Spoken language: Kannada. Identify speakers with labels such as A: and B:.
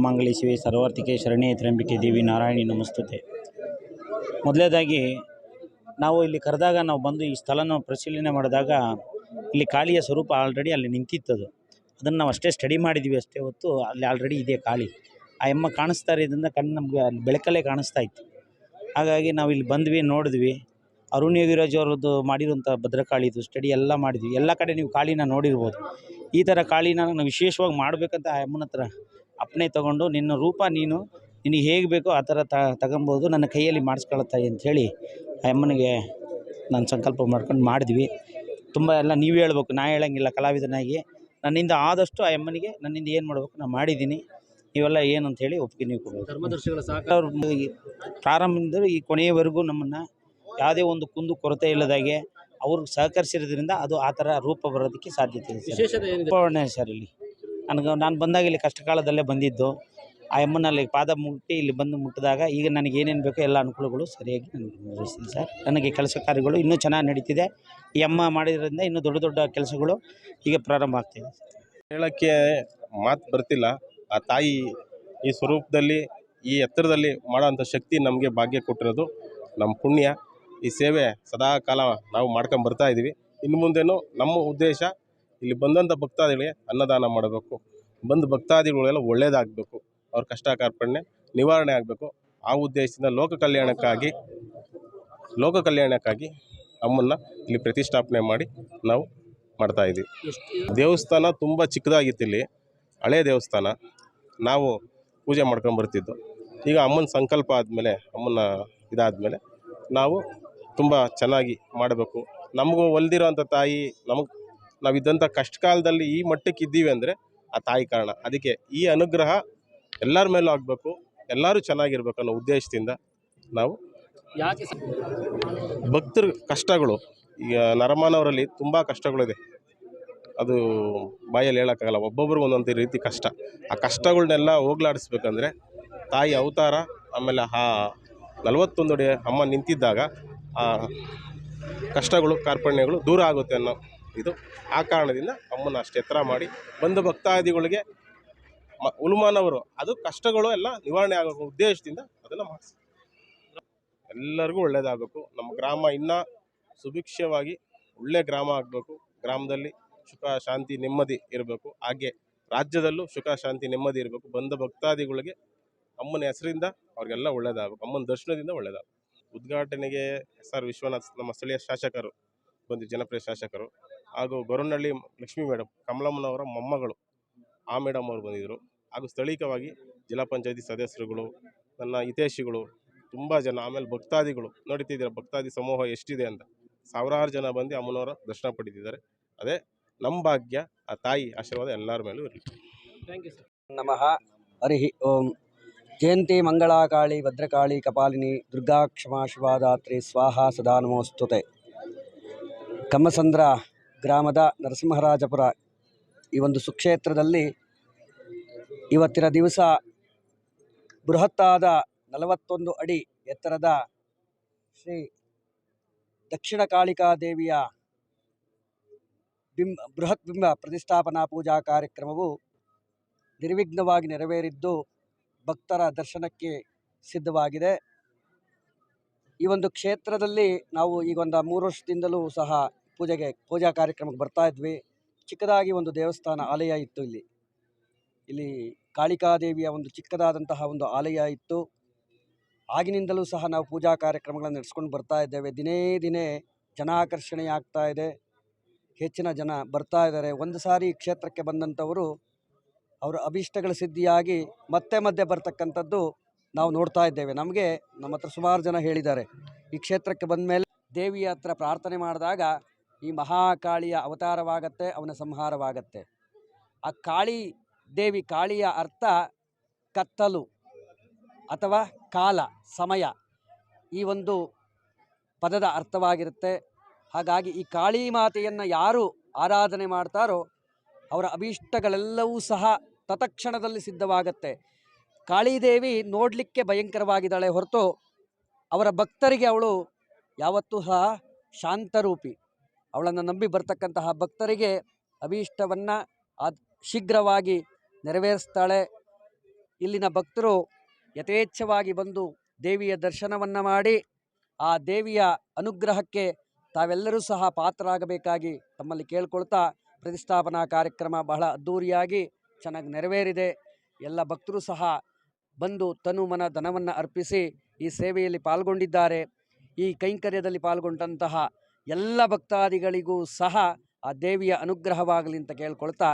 A: ಸರ್ವಮಂಗಲ ಶಿವೆ ಸರ್ವಾರ್ಥಿಕೆ ಶರಣೆ ತ್ರ್ಯಂಬಿಕೆ ದೇವಿ ನಾರಾಯಣಿ ನಮಸ್ತುತೆ. ಮೊದಲನೇದಾಗಿ ನಾವು ಇಲ್ಲಿ ಕರೆದಾಗ ನಾವು ಬಂದು ಈ ಸ್ಥಳನ ಪರಿಶೀಲನೆ ಮಾಡಿದಾಗ ಇಲ್ಲಿ ಕಾಳಿಯ ಸ್ವರೂಪ ಆಲ್ರೆಡಿ ಅಲ್ಲಿ ನಿಂತಿತ್ತದು. ಅದನ್ನು ನಾವು ಅಷ್ಟೇ ಸ್ಟಡಿ ಮಾಡಿದ್ವಿ ಅಷ್ಟೇ ಹೊತ್ತು ಅಲ್ಲಿ ಆಲ್ರೆಡಿ ಇದೆ ಕಾಳಿ. ಆ ಎಮ್ಮ ಕಾಣಿಸ್ತಾ ಇರೋದ್ರಿಂದ ಕಣ್ಣು ನಮಗೆ ಅಲ್ಲಿ ಬೆಳಕಲ್ಲೇ ಕಾಣಿಸ್ತಾ ಇತ್ತು. ಹಾಗಾಗಿ ನಾವು ಇಲ್ಲಿ ಬಂದ್ವಿ, ನೋಡಿದ್ವಿ. ಅರುಣ್ ಯೋಗಿರಾಜ್ ಅವರದ್ದು ಮಾಡಿರುವಂಥ ಭದ್ರಕಾಳಿದು ಸ್ಟಡಿ ಎಲ್ಲ ಮಾಡಿದ್ವಿ. ಎಲ್ಲ ಕಡೆ ನೀವು ಕಾಳಿನ ನೋಡಿರ್ಬೋದು. ಈ ಥರ ಕಾಳಿನ ನಾವು ವಿಶೇಷವಾಗಿ ಮಾಡಬೇಕಂತ ಆ ಅಮ್ಮನ ಹತ್ರ ಅಪ್ಪಣೆ ತೊಗೊಂಡು, ನಿನ್ನ ರೂಪ ನೀನು ನಿನಗೆ ಹೇಗೆ ಬೇಕೋ ಆ ಥರ ತಗೊಬೋದು, ನನ್ನ ಕೈಯಲ್ಲಿ ಮಾಡಿಸ್ಕೊಳತ್ತಾಯಿ ಅಂಥೇಳಿ ಆ ಅಮ್ಮನಿಗೆ ನಾನು ಸಂಕಲ್ಪ ಮಾಡ್ಕೊಂಡು ಮಾಡಿದ್ವಿ. ತುಂಬ ಎಲ್ಲ ನೀವು ಹೇಳ್ಬೇಕು, ನಾ ಹೇಳೋಂಗಿಲ್ಲ. ಕಲಾವಿದನಾಗಿ ನನ್ನಿಂದ ಆದಷ್ಟು ಆ ಅಮ್ಮನಿಗೆ ನನ್ನಿಂದ ಏನು ಮಾಡಬೇಕು ನಾನು ಮಾಡಿದ್ದೀನಿ. ನೀವೆಲ್ಲ ಏನು ಅಂಥೇಳಿ ಒಪ್ಪಿಗೆ ನೀವು ಕೊಡಬೇಕು.
B: ಧರ್ಮದರ್ಶಿಗಳ
A: ಅವ್ರು ಪ್ರಾರಂಭದಿಂದ ಈ ಕೊನೆಯವರೆಗೂ ನಮ್ಮನ್ನು ಯಾವುದೇ ಒಂದು ಕುಂದು ಕೊರತೆ ಇಲ್ಲದಾಗೆ ಅವರು ಸಹಕರಿಸಿರೋದ್ರಿಂದ ಅದು ಆ ಥರ ರೂಪ ಬರೋದಕ್ಕೆ ಸಾಧ್ಯತೆ ಇದೆ.
B: ವಿಶೇಷತೆ ಏನಿದೆ
A: ಸರ್ ಇಲ್ಲಿ ನಾನು ಬಂದಾಗ ಇಲ್ಲಿ ಕಷ್ಟ ಕಾಲದಲ್ಲೇ ಬಂದಿದ್ದು. ಆ ಅಮ್ಮನಲ್ಲಿ ಪಾದ ಮುಟ್ಟಿ ಇಲ್ಲಿ ಬಂದು ಮುಟ್ಟಿದಾಗ ಈಗ ನನಗೆ ಏನೇನು ಬೇಕೋ ಎಲ್ಲ ಅನುಕೂಲಗಳು ಸರಿಯಾಗಿ ನನಗೆ ನಿರ್ವಹಿಸಿದೆ ಸರ್. ನನಗೆ ಕೆಲಸ ಕಾರ್ಯಗಳು ಇನ್ನೂ ಚೆನ್ನಾಗಿ ನಡೀತಿದೆ. ಈ ಅಮ್ಮ ಮಾಡಿದ್ರಿಂದ ಇನ್ನೂ ದೊಡ್ಡ ದೊಡ್ಡ ಕೆಲಸಗಳು ಈಗ ಪ್ರಾರಂಭ ಆಗ್ತಿದೆ.
C: ಹೇಳೋಕ್ಕೆ ಮಾತು ಬರ್ತಿಲ್ಲ. ಆ ತಾಯಿ ಈ ಸ್ವರೂಪದಲ್ಲಿ ಈ ಎತ್ತರದಲ್ಲಿ ಮಾಡೋಂಥ ಶಕ್ತಿ ನಮಗೆ ಭಾಗ್ಯ ಕೊಟ್ಟಿರೋದು ನಮ್ಮ ಪುಣ್ಯ. ಈ ಸೇವೆ ಸದಾ ಕಾಲ ನಾವು ಮಾಡ್ಕೊಂಬರ್ತಾ ಇದ್ದೀವಿ. ಇನ್ನು ಮುಂದೇನು ನಮ್ಮ ಉದ್ದೇಶ ಇಲ್ಲಿ ಬಂದಂಥ ಭಕ್ತಾದಿಗಳಿಗೆ ಅನ್ನದಾನ ಮಾಡಬೇಕು. ಬಂದು ಭಕ್ತಾದಿಗಳೆಲ್ಲ ಒಳ್ಳೆಯದಾಗಬೇಕು, ಅವ್ರ ಕಷ್ಟ ಕಾರ್ಪಣ್ಯ ನಿವಾರಣೆ ಆಗಬೇಕು. ಆ ಉದ್ದೇಶದಿಂದ ಲೋಕ ಕಲ್ಯಾಣಕ್ಕಾಗಿ ಅಮ್ಮನ್ನ ಇಲ್ಲಿ ಪ್ರತಿಷ್ಠಾಪನೆ ಮಾಡಿ ನಾವು ಮಾಡ್ತಾಯಿದ್ದೀವಿ. ದೇವಸ್ಥಾನ ತುಂಬ ಚಿಕ್ಕದಾಗಿತ್ತು. ಇಲ್ಲಿ ಹಳೆಯ ದೇವಸ್ಥಾನ, ನಾವು ಪೂಜೆ ಮಾಡ್ಕೊಂಬರ್ತಿದ್ದು. ಈಗ ಅಮ್ಮನ ಸಂಕಲ್ಪ ಆದಮೇಲೆ, ಅಮ್ಮನ ಇದಾದಮೇಲೆ ನಾವು ತುಂಬ ಚೆನ್ನಾಗಿ ಮಾಡಬೇಕು. ನಮಗೂ ಒಲ್ದಿರೋಂಥ ತಾಯಿ, ನಾವಿದ್ದಂಥ ಕಷ್ಟ ಕಾಲದಲ್ಲಿ ಈ ಮಟ್ಟಕ್ಕೆ ಇದ್ದೀವಿ ಅಂದರೆ ಆ ತಾಯಿ ಕಾರಣ. ಅದಕ್ಕೆ ಈ ಅನುಗ್ರಹ ಎಲ್ಲರ ಮೇಲೂ ಆಗಬೇಕು, ಎಲ್ಲರೂ ಚೆನ್ನಾಗಿರ್ಬೇಕು ಅನ್ನೋ ಉದ್ದೇಶದಿಂದ ನಾವು ಭಕ್ತರ ಕಷ್ಟಗಳು, ಈಗ ನರಮಾನವರಲ್ಲಿ ತುಂಬ ಕಷ್ಟಗಳಿದೆ. ಅದು ಬಾಯಲ್ಲಿ ಹೇಳೋಕ್ಕಾಗಲ್ಲ. ಒಬ್ಬೊಬ್ರಿಗೆ ಒಂದೊಂದು ರೀತಿ ಕಷ್ಟ. ಆ ಕಷ್ಟಗಳನ್ನೆಲ್ಲ ಹೋಗ್ಲಾಡಿಸ್ಬೇಕಂದ್ರೆ ತಾಯಿ ಅವತಾರ, ಆಮೇಲೆ ಆ 41 ಅಡಿ ಅಮ್ಮ ನಿಂತಿದ್ದಾಗ ಆ ಕಷ್ಟಗಳು ಕಾರ್ಪಣ್ಯಗಳು ದೂರ ಆಗುತ್ತೆ ಅನ್ನೋ ಇದು. ಆ ಕಾರಣದಿಂದ ಅಮ್ಮನ ಅಷ್ಟು ಎತ್ತರ ಮಾಡಿ ಬಂದ ಭಕ್ತಾದಿಗಳಿಗೆ ಉಳುಮಾನವರು ಅದು ಕಷ್ಟಗಳು ಎಲ್ಲ ನಿವಾರಣೆ ಆಗೋ ಉದ್ದೇಶದಿಂದ ಅದನ್ನು ಮಾಡಿಸಿ ಎಲ್ಲರಿಗೂ ಒಳ್ಳೆಯದಾಗಬೇಕು. ನಮ್ಮ ಗ್ರಾಮ ಇನ್ನೂ ಸುಭಿಕ್ಷವಾಗಿ ಒಳ್ಳೆಯ ಗ್ರಾಮ ಆಗಬೇಕು. ಗ್ರಾಮದಲ್ಲಿ ಸುಖ ಶಾಂತಿ ನೆಮ್ಮದಿ ಇರಬೇಕು. ಹಾಗೆ ರಾಜ್ಯದಲ್ಲೂ ಸುಖ ಶಾಂತಿ ನೆಮ್ಮದಿ ಇರಬೇಕು. ಬಂದ ಭಕ್ತಾದಿಗಳಿಗೆ ಅಮ್ಮನ ಹೆಸರಿಂದ ಅವ್ರಿಗೆಲ್ಲ ಒಳ್ಳೆಯದಾಗಬೇಕು. ಅಮ್ಮನ ದರ್ಶನದಿಂದ ಒಳ್ಳೆಯದಾಗಬೇಕು. ಉದ್ಘಾಟನೆಗೆ SR ವಿಶ್ವನಾಥ್ ನಮ್ಮ ಸ್ಥಳೀಯ ಶಾಸಕರು ಬಂದು, ಜನಪ್ರಿಯ ಶಾಸಕರು, ಹಾಗೂ ಗೊರವನಹಳ್ಳಿ ಲಕ್ಷ್ಮೀ ಮೇಡಮ್, ಕಮಲಮ್ಮನವರ ಮೊಮ್ಮಗಳು ಆ ಮೇಡಮ್ ಅವರು ಬಂದಿದ್ದರು. ಹಾಗೂ ಸ್ಥಳೀಯವಾಗಿ ಜಿಲ್ಲಾ ಪಂಚಾಯತಿ ಸದಸ್ಯರುಗಳು, ನನ್ನ ಹಿತೈಷಿಗಳು, ತುಂಬ ಜನ, ಆಮೇಲೆ ಭಕ್ತಾದಿಗಳು ನೋಡ್ತಿದ್ದೀರ ಭಕ್ತಾದಿ ಸಮೂಹ ಎಷ್ಟಿದೆ ಅಂತ. ಸಾವಿರಾರು ಜನ ಬಂದು ಅಮ್ಮನವರ ದರ್ಶನ ಪಡೆದಿದ್ದಾರೆ. ಅದೇ ನಮ್ಮ ಭಾಗ್ಯ. ಆ ತಾಯಿ ಆಶೀರ್ವಾದ ಎಲ್ಲರ ಮೇಲೂ ಇರಲಿ.
B: Thank you sir.
D: ನಮಃ. ಹರಿ ಓಂ. ಜಯಂತಿ ಮಂಗಳಾಕಾಳಿ ಭದ್ರಕಾಳಿ ಕಪಾಲಿನಿ ದುರ್ಗಾ ಕ್ಷಮಾ ಶಿವಾದಾತ್ರಿ ಸ್ವಾಹ ಸದಾ ನಮೋಸ್ತುತೆ. ಕಮ್ಮಸಂದ್ರ ಗ್ರಾಮದ ನರಸಿಂಹರಾಜಪುರ ಈ ಒಂದು ಸುಕ್ಷೇತ್ರದಲ್ಲಿ ಇವತ್ತಿನ ದಿವಸ ಬೃಹತ್ತಾದ 41 ಅಡಿ ಎತ್ತರದ ಶ್ರೀ ದಕ್ಷಿಣ ಕಾಳಿಕಾ ದೇವಿಯ ಬೃಹತ್ ಬಿಂಬ ಪ್ರತಿಷ್ಠಾಪನಾ ಪೂಜಾ ಕಾರ್ಯಕ್ರಮವು ನಿರ್ವಿಘ್ನವಾಗಿ ನೆರವೇರಿದ್ದು ಭಕ್ತರ ದರ್ಶನಕ್ಕೆ ಸಿದ್ಧವಾಗಿದೆ. ಈ ಒಂದು ಕ್ಷೇತ್ರದಲ್ಲಿ ನಾವು ಈಗ ಒಂದು 3 ವರ್ಷದಿಂದಲೂ ಸಹ ಪೂಜಾ ಕಾರ್ಯಕ್ರಮಕ್ಕೆ ಬರ್ತಾ ಇದ್ವಿ. ಚಿಕ್ಕದಾಗಿ ಒಂದು ದೇವಸ್ಥಾನ ಆಲಯ ಇತ್ತು. ಇಲ್ಲಿ ಕಾಳಿಕಾದೇವಿಯ ಒಂದು ಚಿಕ್ಕದಾದಂತಹ ಒಂದು ಆಲಯ ಇತ್ತು. ಆಗಿನಿಂದಲೂ ಸಹ ನಾವು ಪೂಜಾ ಕಾರ್ಯಕ್ರಮಗಳನ್ನು ನಡೆಸ್ಕೊಂಡು ಬರ್ತಾ ಇದ್ದೇವೆ. ದಿನೇ ಜನಾಕರ್ಷಣೆಯಾಗ್ತಾ ಇದೆ. ಹೆಚ್ಚಿನ ಜನ ಬರ್ತಾ ಇದ್ದಾರೆ. ಒಂದು ಸಾರಿ ಕ್ಷೇತ್ರಕ್ಕೆ ಬಂದಂಥವರು ಅವರ ಅಭೀಷ್ಟಗಳ ಸಿದ್ಧಿಯಾಗಿ ಮತ್ತೆ ಬರ್ತಕ್ಕಂಥದ್ದು ನಾವು ನೋಡ್ತಾ ಇದ್ದೇವೆ. ನಮ್ಮ ಹತ್ರ ಸುಮಾರು ಜನ ಹೇಳಿದ್ದಾರೆ, ಈ ಕ್ಷೇತ್ರಕ್ಕೆ ಬಂದ ಮೇಲೆ ದೇವಿಯ ಹತ್ರ ಪ್ರಾರ್ಥನೆ ಮಾಡಿದಾಗ ಈ ಮಹಾಕಾಳಿಯ ಅವತಾರವಾಗತ್ತೆ, ಅವನ ಸಂಹಾರವಾಗತ್ತೆ. ಆ ಕಾಳಿಯ ಅರ್ಥ ಕತ್ತಲು ಅಥವಾ ಕಾಲ, ಸಮಯ, ಈ ಒಂದು ಪದದ ಅರ್ಥವಾಗಿರುತ್ತೆ. ಹಾಗಾಗಿ ಈ ಕಾಳಿ ಮಾತೆಯನ್ನು ಯಾರು ಆರಾಧನೆ ಮಾಡ್ತಾರೋ ಅವರ ಅಭೀಷ್ಟಗಳೆಲ್ಲವೂ ಸಹ ತತ್ಕ್ಷಣದಲ್ಲಿ ಸಿದ್ಧವಾಗತ್ತೆ. ಕಾಳಿದೇವಿ ನೋಡಲಿಕ್ಕೆ ಭಯಂಕರವಾಗಿದ್ದಾಳೆ ಹೊರತು ಅವರ ಭಕ್ತರಿಗೆ ಅವಳು ಯಾವತ್ತೂ ಸಹ ಶಾಂತರೂಪಿ. ಅವಳನ್ನು ನಂಬಿ ಬರ್ತಕ್ಕಂತಹ ಭಕ್ತರಿಗೆ ಅಭೀಷ್ಟವನ್ನು ಶೀಘ್ರವಾಗಿ ನೆರವೇರಿಸ್ತಾಳೆ. ಇಲ್ಲಿನ ಭಕ್ತರು ಯಥೇಚ್ಛವಾಗಿ ಬಂದು ದೇವಿಯ ದರ್ಶನವನ್ನು ಮಾಡಿ ಆ ದೇವಿಯ ಅನುಗ್ರಹಕ್ಕೆ ತಾವೆಲ್ಲರೂ ಸಹ ಪಾತ್ರರಾಗಬೇಕಾಗಿ ತಮ್ಮಲ್ಲಿ ಕೇಳ್ಕೊಳ್ತಾ ಪ್ರತಿಷ್ಠಾಪನಾ ಕಾರ್ಯಕ್ರಮ ಬಹಳ ಅದ್ಧೂರಿಯಾಗಿ ಚೆನ್ನಾಗಿ ನೆರವೇರಿದೆ. ಎಲ್ಲ ಭಕ್ತರು ಸಹ ಬಂದು ತನು ಮನ ಧನವನ್ನು ಅರ್ಪಿಸಿ ಈ ಸೇವೆಯಲ್ಲಿ ಪಾಲ್ಗೊಂಡಿದ್ದಾರೆ. ಈ ಕೈಂಕರ್ಯದಲ್ಲಿ ಪಾಲ್ಗೊಂಡಂತಹ ಎಲ್ಲ ಭಕ್ತಾದಿಗಳಿಗೂ ಸಹ ಆ ದೇವಿಯ ಅನುಗ್ರಹವಾಗಲಿ ಅಂತ ಕೇಳ್ಕೊಳ್ತಾ